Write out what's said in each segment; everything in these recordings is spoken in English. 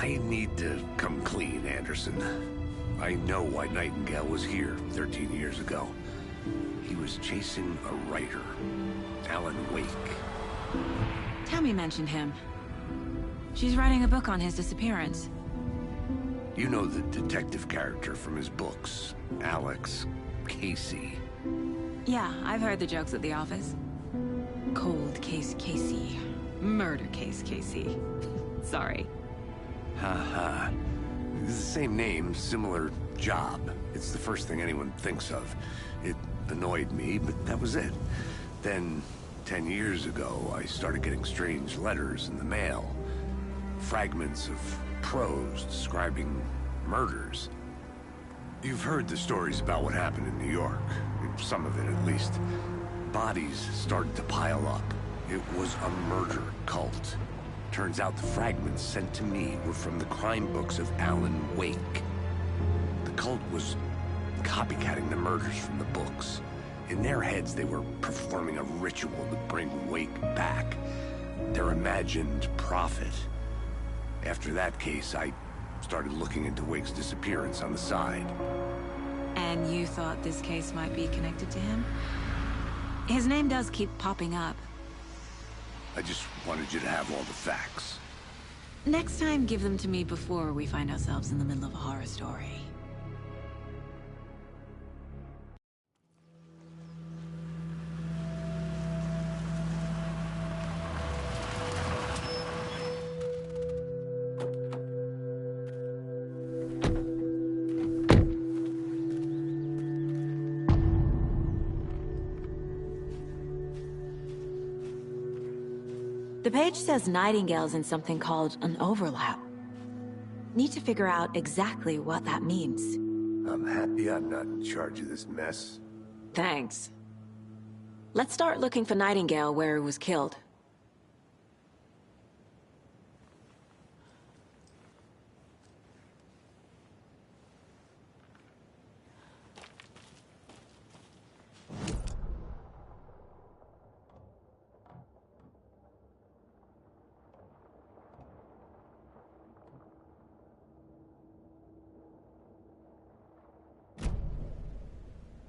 I need to come clean, Anderson. I know why Nightingale was here 13 years ago. He was chasing a writer, Alan Wake. Tammy mentioned him. She's writing a book on his disappearance. You know the detective character from his books, Alex Casey. Yeah, I've heard the jokes at the office. Cold case Casey. Murder case Casey. Sorry. Haha. It's the same name, similar job. It's the first thing anyone thinks of. It annoyed me, but that was it. Then, 10 years ago, I started getting strange letters in the mail. Fragments of prose describing murders. You've heard the stories about what happened in New York. Some of it, at least. Bodies started to pile up. It was a murder cult. Turns out the fragments sent to me were from the crime books of Alan Wake. The cult was copycatting the murders from the books. In their heads, they were performing a ritual to bring Wake back. Their imagined prophet. After that case, I started looking into Wake's disappearance on the side. And you thought this case might be connected to him? His name does keep popping up. I just wanted you to have all the facts. Next time, give them to me before we find ourselves in the middle of a horror story. The page says Nightingale's in something called an overlap. Need to figure out exactly what that means. I'm happy I'm not in charge of this mess. Thanks. Let's start looking for Nightingale where he was killed.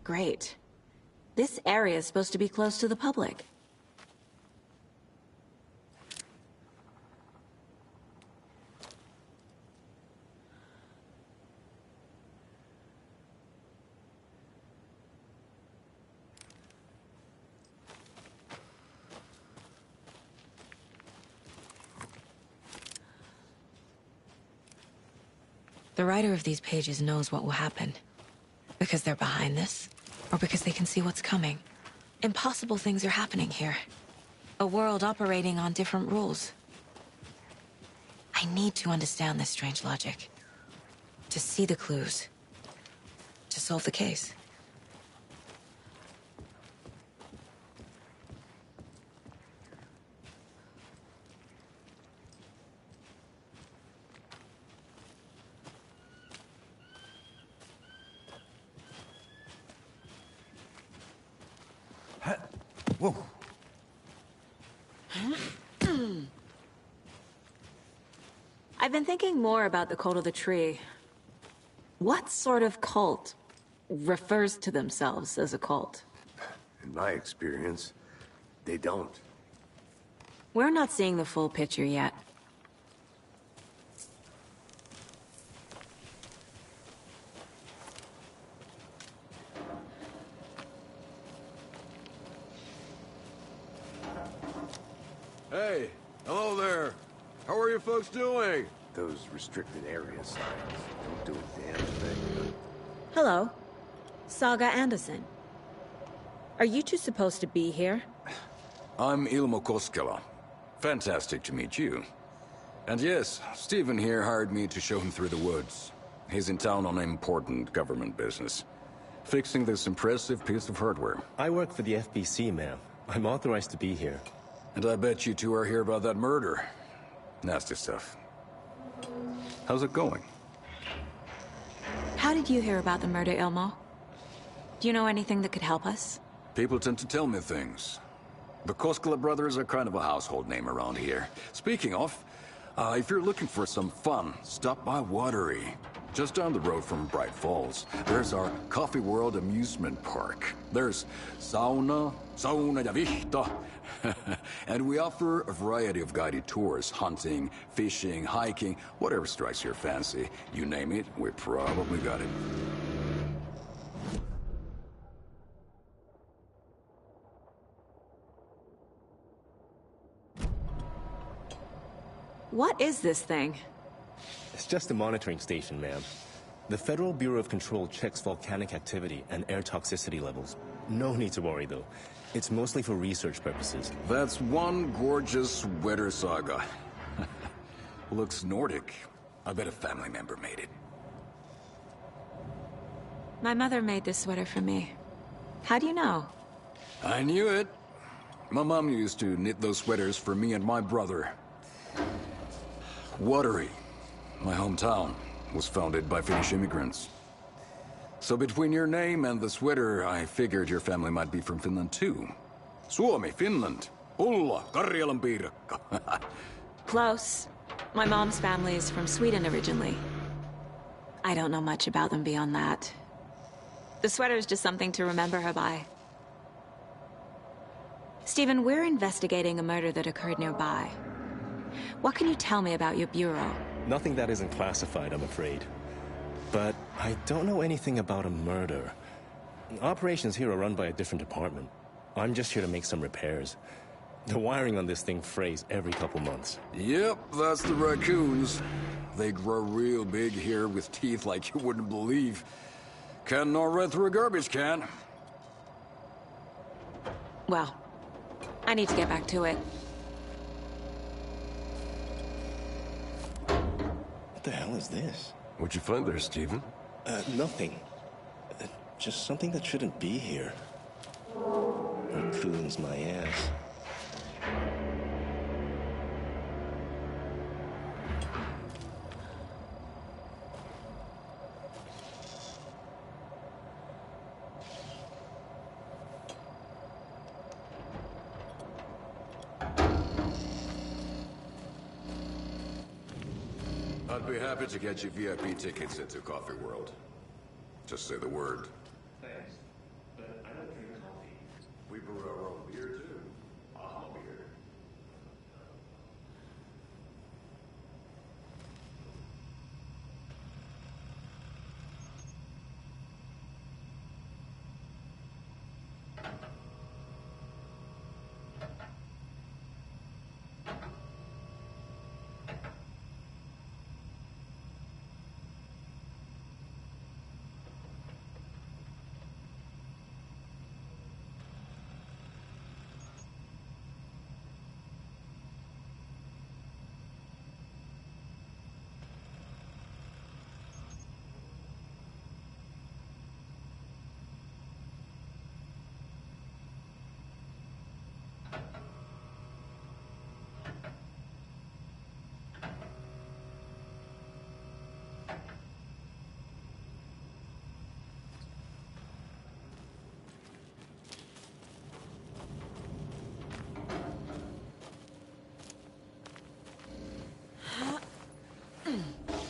Great. This area is supposed to be close to the public. The writer of these pages knows what will happen. Because they're behind this, or because they can see what's coming. Impossible things are happening here. A world operating on different rules. I need to understand this strange logic. To see the clues. To solve the case. Whoa. I've been thinking more about the cult of the tree. What sort of cult refers to themselves as a cult? In my experience, they don't. We're not seeing the full picture yet. Hey, hello there. How are you folks doing? Those restricted area signs don't do a damn thing. Hello. Saga Anderson. Are you two supposed to be here? I'm Ilmo Koskela. Fantastic to meet you. And yes, Stephen here hired me to show him through the woods. He's in town on important government business. Fixing this impressive piece of hardware. I work for the FBC, ma'am. I'm authorized to be here. And I bet you two are here about that murder. Nasty stuff. How's it going? How did you hear about the murder, Ilmo? Do you know anything that could help us? People tend to tell me things. The Koskela brothers are kind of a household name around here. Speaking of, If you're looking for some fun, stop by Watery. Just down the road from Bright Falls, there's our Coffee World amusement park. There's sauna ja vihta. And we offer a variety of guided tours, hunting, fishing, hiking, whatever strikes your fancy. You name it, we probably got it. What is this thing? It's just a monitoring station, ma'am. The Federal Bureau of Control checks volcanic activity and air toxicity levels. No need to worry, though. It's mostly for research purposes. That's one gorgeous sweater saga. Looks Nordic. I bet a family member made it. My mother made this sweater for me. How do you know? I knew it. My mom used to knit those sweaters for me and my brother. Watery, my hometown, was founded by Finnish immigrants. So between your name and the sweater, I figured your family might be from Finland too. Suomi, Finland. Ulla, Karjalan piirakka. Close. My mom's family is from Sweden originally. I don't know much about them beyond that. The sweater is just something to remember her by. Stephen, we're investigating a murder that occurred nearby. What can you tell me about your bureau? Nothing that isn't classified, I'm afraid. But I don't know anything about a murder. Operations here are run by a different department. I'm just here to make some repairs. The wiring on this thing frays every couple months. Yep, that's the raccoons. They grow real big here with teeth like you wouldn't believe. Can't gnaw right through a garbage can. Well, I need to get back to it. What the hell is this? What'd you find there, Stephen? Nothing. Just something that shouldn't be here. Raccoons, my ass. I'd be happy to get you VIP tickets into Coffee World. Just say the word. Thanks, but I don't drink coffee. We brew our own beer, too. I'll beer.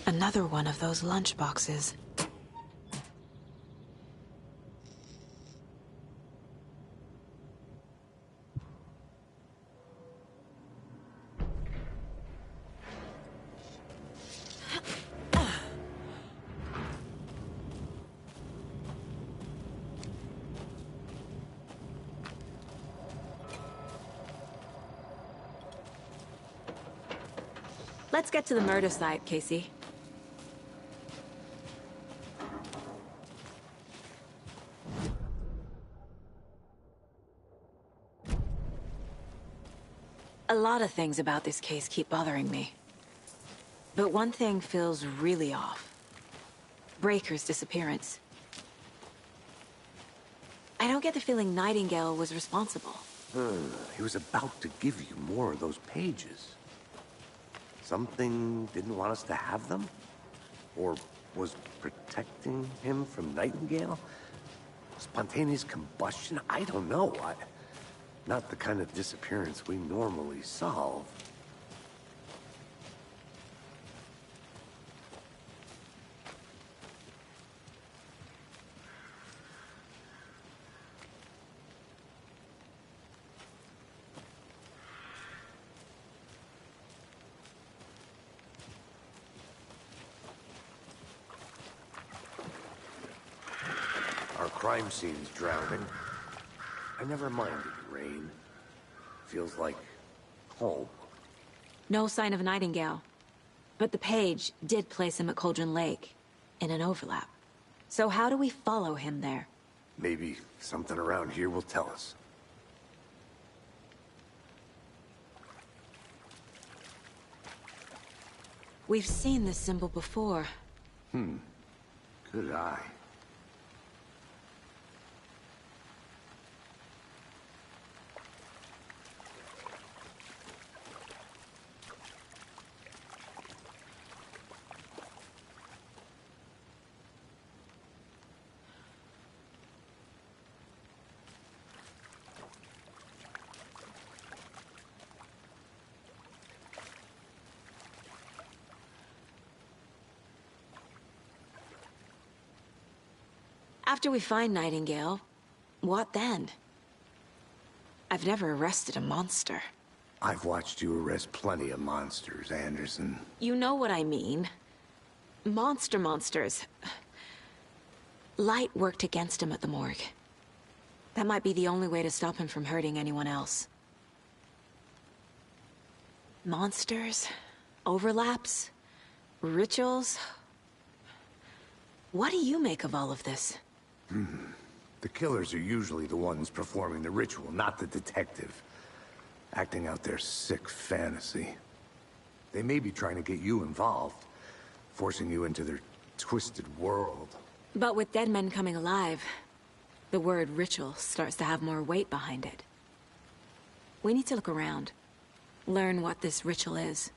Another one of those lunch boxes. Let's get to the murder site, Casey. A lot of things about this case keep bothering me. But one thing feels really off. Breaker's disappearance. I don't get the feeling Nightingale was responsible. He was about to give you more of those pages. Something didn't want us to have them? Or was protecting him from Nightingale? Spontaneous combustion? I don't know. Not the kind of disappearance we normally solve. crime scene's drowning. I never minded rain. Feels like home. No sign of Nightingale. But the page did place him at Cauldron Lake, in an overlap. So how do we follow him there? Maybe something around here will tell us. We've seen this symbol before. Good eye. After we find Nightingale, what then? I've never arrested a monster. I've watched you arrest plenty of monsters, Anderson. You know what I mean. Monsters. Light worked against him at the morgue. That might be the only way to stop him from hurting anyone else. Monsters? Overlaps? Rituals? What do you make of all of this? The killers are usually the ones performing the ritual, not the detective. Acting out their sick fantasy. They may be trying to get you involved, forcing you into their twisted world. But with dead men coming alive, the word ritual starts to have more weight behind it. We need to look around. Learn what this ritual is.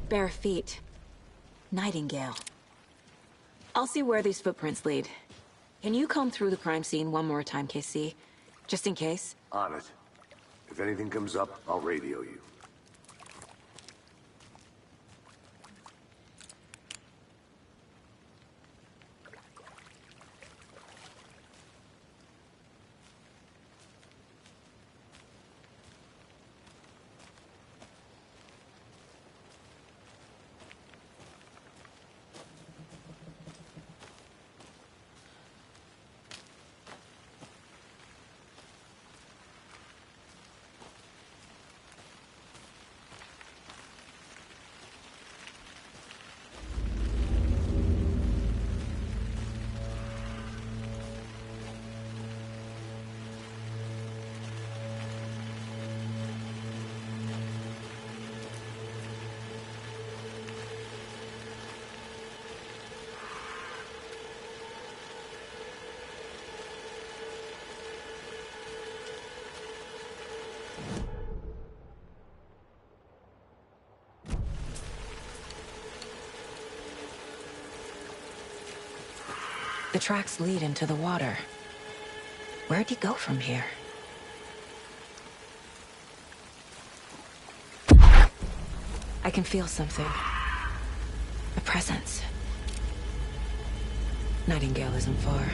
Bare feet. Nightingale. I'll see where these footprints lead. Can you comb through the crime scene one more time, KC? Just in case? On it. If anything comes up, I'll radio you. The tracks lead into the water. Where'd he go from here? I can feel something. A presence. Nightingale isn't far.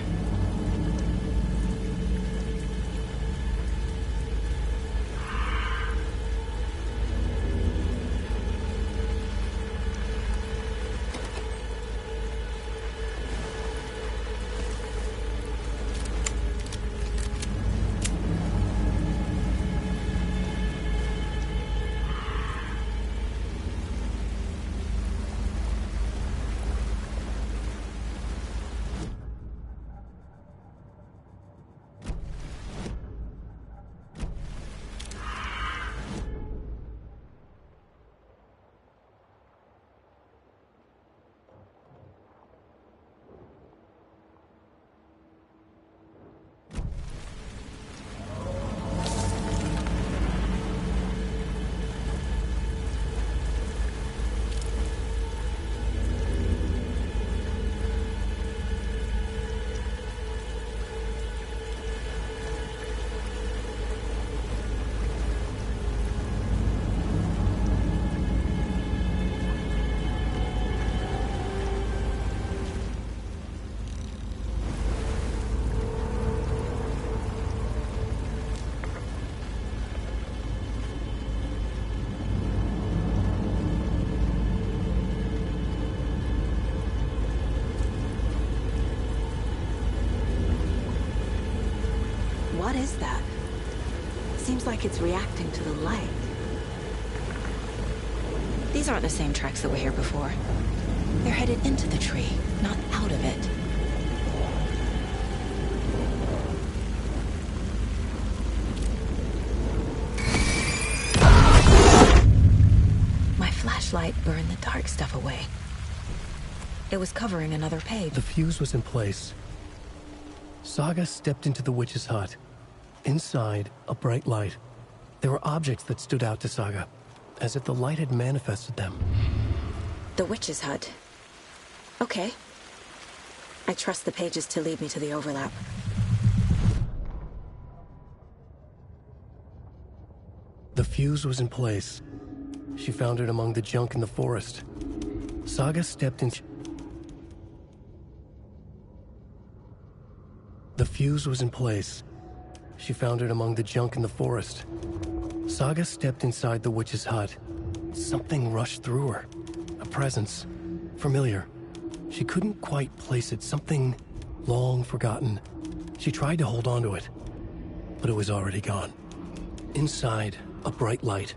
is that? Seems like it's reacting to the light. These aren't the same tracks that were here before. They're headed into the tree, not out of it. My flashlight burned the dark stuff away. It was covering another page. The fuse was in place. Saga stepped into the witch's hut. Inside, a bright light. There were objects that stood out to Saga, as if the light had manifested them. The witch's hut. Okay. I trust the pages to lead me to the overlap. The fuse was in place. She found it among the junk in the forest. Saga stepped in. The fuse was in place. She found it among the junk in the forest. Saga stepped inside the witch's hut. Something rushed through her. A presence. Familiar. She couldn't quite place it. Something long forgotten. She tried to hold on to it, but it was already gone. Inside, a bright light.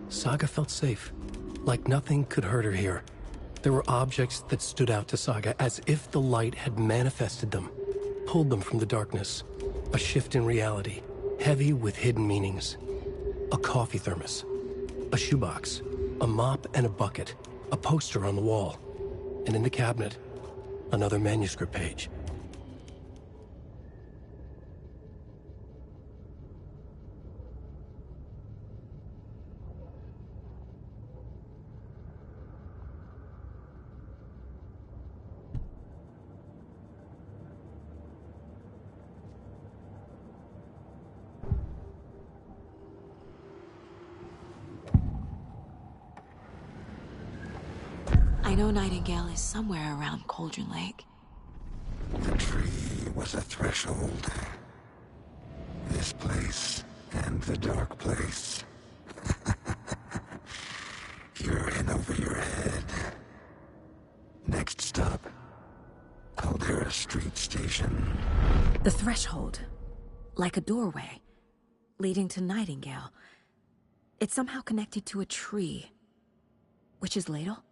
Saga felt safe. Like nothing could hurt her here. There were objects that stood out to Saga as if the light had manifested them. Pulled them from the darkness. A shift in reality, heavy with hidden meanings. A coffee thermos, a shoebox, a mop and a bucket, a poster on the wall, and in the cabinet, another manuscript page. I know Nightingale is somewhere around Cauldron Lake. The tree was a threshold. This place and the dark place. You're in over your head. Next stop, Caldera Street Station. The threshold. Like a doorway. Leading to Nightingale. It's somehow connected to a tree. Witch's Ladle?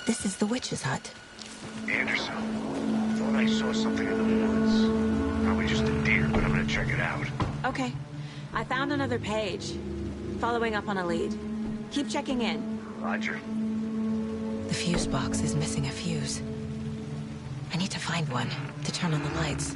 This is the witch's hut. Anderson, thought I saw something in the woods. Probably just a deer, but I'm gonna check it out. Okay. I found another page. Following up on a lead. Keep checking in. Roger. The fuse box is missing a fuse. I need to find one to turn on the lights.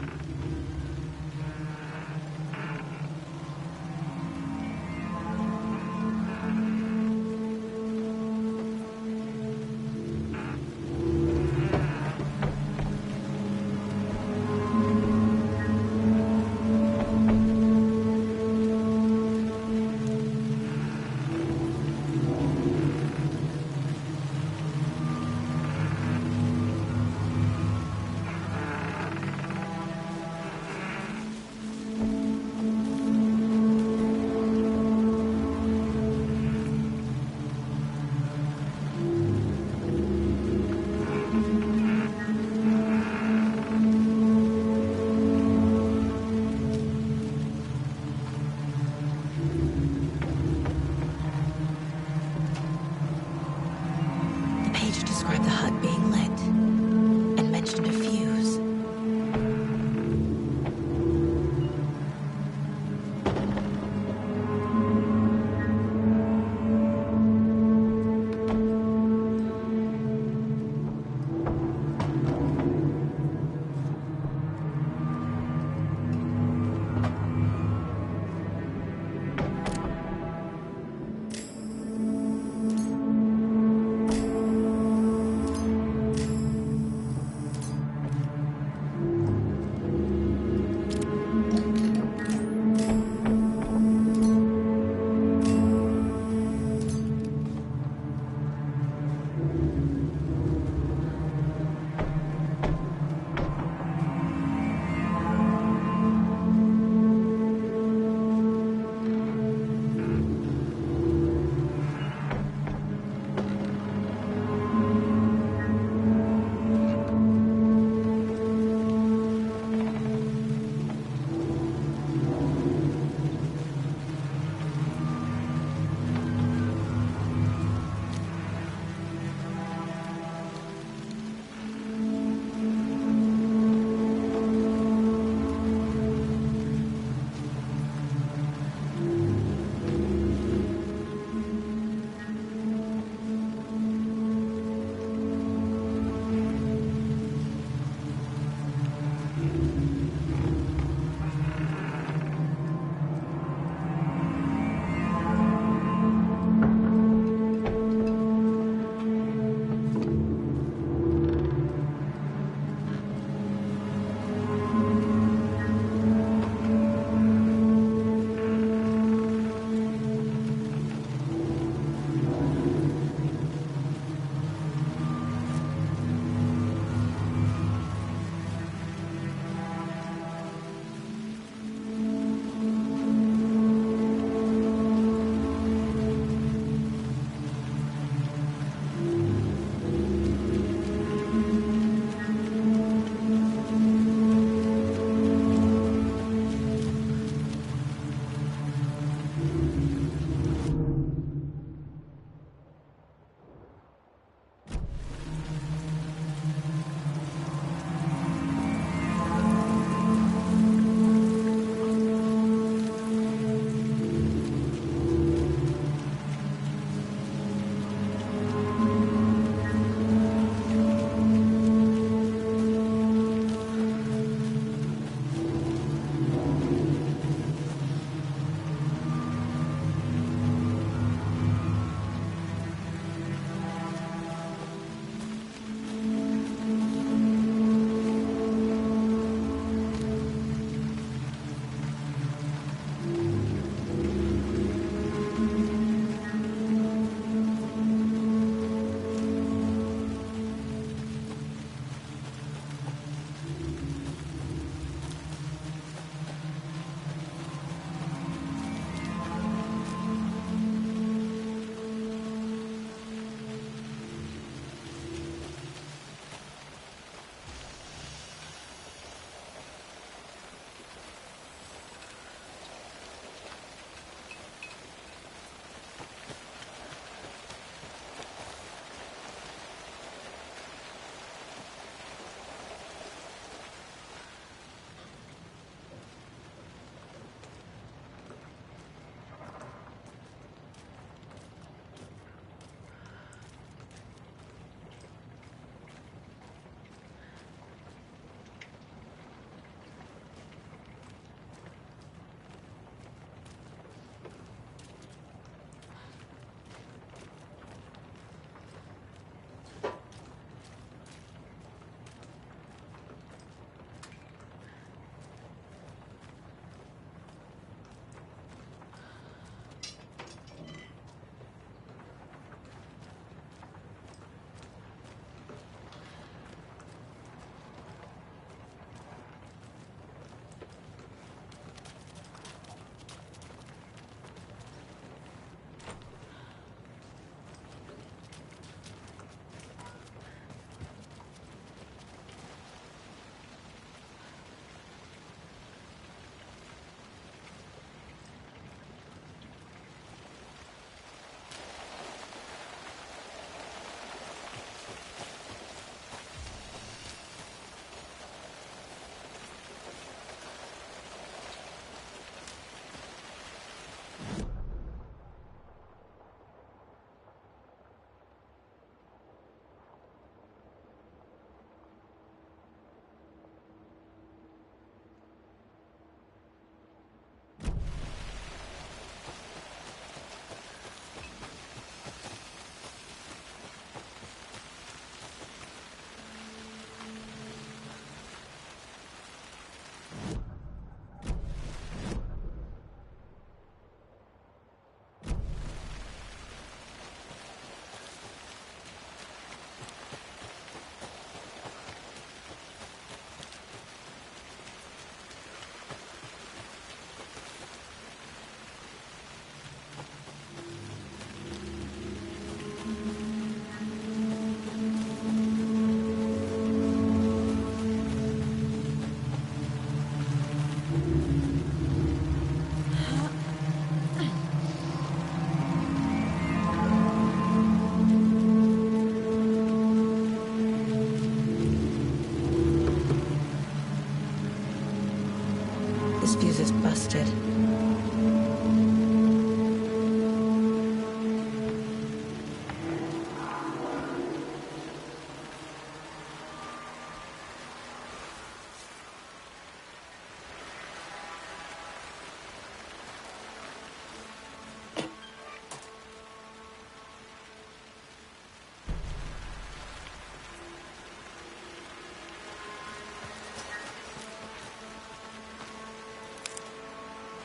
trusted.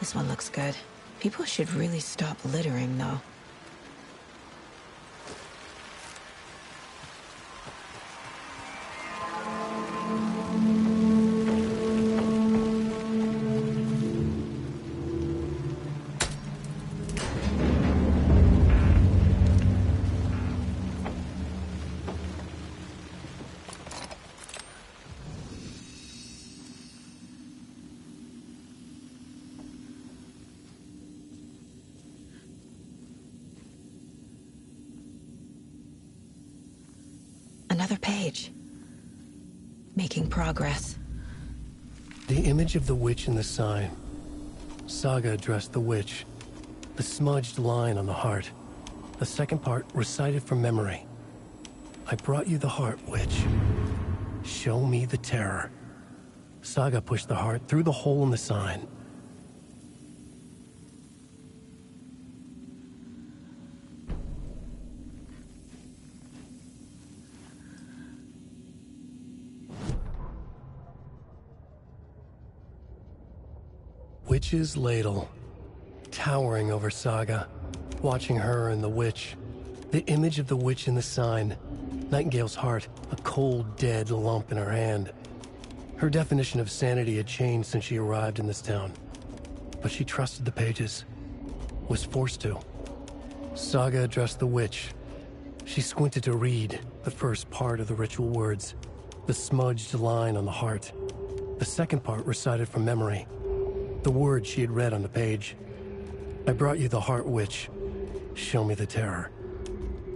This one looks good. People should really stop littering, though. Another page. Making progress. The image of the witch in the sign. Saga addressed the witch. The smudged line on the heart. The second part recited from memory. I brought you the heart, witch. Show me the terror. Saga pushed the heart through the hole in the sign. Witch's ladle, towering over Saga, watching her and the witch. The image of the witch in the sign. Nightingale's heart, a cold, dead lump in her hand. Her definition of sanity had changed since she arrived in this town. But she trusted the pages. Was forced to. Saga addressed the witch. She squinted to read the first part of the ritual words. The smudged line on the heart. The second part recited from memory. The words she had read on the page. I brought you the heart, witch. Show me the terror.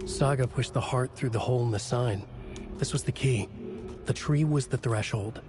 Saga pushed the heart through the hole in the sign. This was the key. The tree was the threshold.